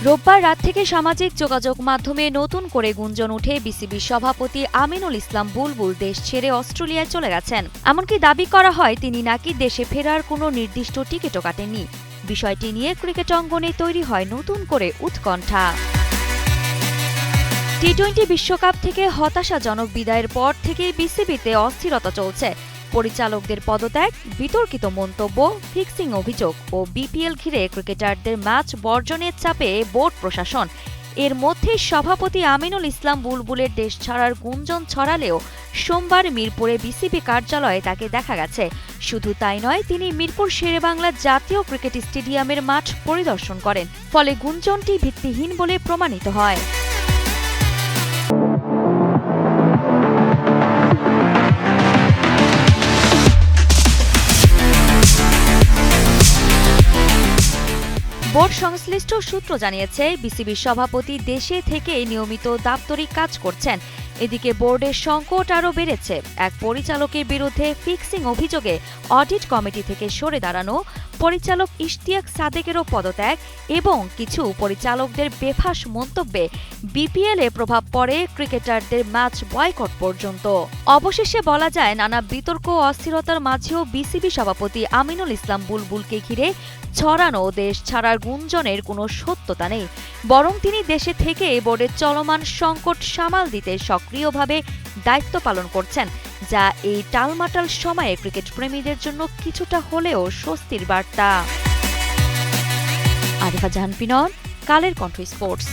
রোববার রাত থেকে সামাজিক যোগাযোগ মাধ্যমে নতুন করে গুঞ্জন উঠে বিসিবি সভাপতি আমিনুল ইসলাম বুলবুল দেশ ছেড়ে অস্ট্রেলিয়ায় চলে গেছেন। এমনকি দাবি করা হয় তিনি নাকি দেশে ফেরার কোনো নির্দিষ্ট টিকিটও কাটেননি। বিষয়টি নিয়ে ক্রিকেট অঙ্গনে তৈরি হয় নতুন করে উৎকণ্ঠা। টি-20 বিশ্বকাপ থেকে হতাশাজনক বিদায়ের পর থেকে বিসিবিতে অস্থিরতা চলছে। পরিচালকদের পদত্যাগ, বিতর্কিত মন্তব্য, ফিক্সিং অভিযোগ ও বিপিএল ঘিরে ক্রিকেটারদের ম্যাচ বর্জনের চাপে বোর্ড প্রশাসন। এর মধ্যে সভাপতি আমিনুল ইসলাম বুলবুলের দেশ ছাড়ার গুঞ্জন ছড়ালেও সোমবার মিরপুরে বিসিবি কার্যালয়ে তাকে দেখা গেছে। শুধু তাই নয়, তিনি মিরপুর শেরেবাংলা জাতীয় ক্রিকেট স্টেডিয়ামের মাঠ পরিদর্শন করেন। ফলে গুঞ্জনটি ভিত্তিহীন বলে প্রমাণিত হয়। বোর্ড সংশ্লিষ্ট সূত্র জানিয়েছে, বিসিবির সভাপতি দেশে থেকে নিয়মিত দাপ্তরিক কাজ করছেন। এদিকে বোর্ডের সংকট আরও বেড়েছে। এক পরিচালকের বিরুদ্ধে ফিক্সিং অভিযোগে অডিট কমিটি থেকে সরে দাঁড়ানো, পরিচালক ইশতিয়াক সাদেকেরও পদত্যাগ এবং কিছু পরিচালকদের বেফাঁস মন্তব্যে বিপিএল এ প্রভাব পড়ে ক্রিকেটারদের ম্যাচ বয়কট পর্যন্ত। অবশেষে বলা যায়, নানা বিতর্ক ও অস্থিরতার মাঝেও বিসিবি সভাপতি আমিনুল ইসলাম বুলবুলকে ঘিরে ছড়ানো দেশ ছাড়ার গুঞ্জনের কোনো সত্যতা নেই। বরং তিনি দেশে থেকে বোর্ডের চলমান সংকট সামাল দিতে সক্রিয়ভাবে দায়িত্ব পালন করছেন, যা এই টালমাটাল সময়ে ক্রিকেট প্রেমীদের জন্য কিছুটা হলেও স্বস্তির বার্তা। আরিফা জাহান পিনন, কালের কণ্ঠ স্পোর্টস।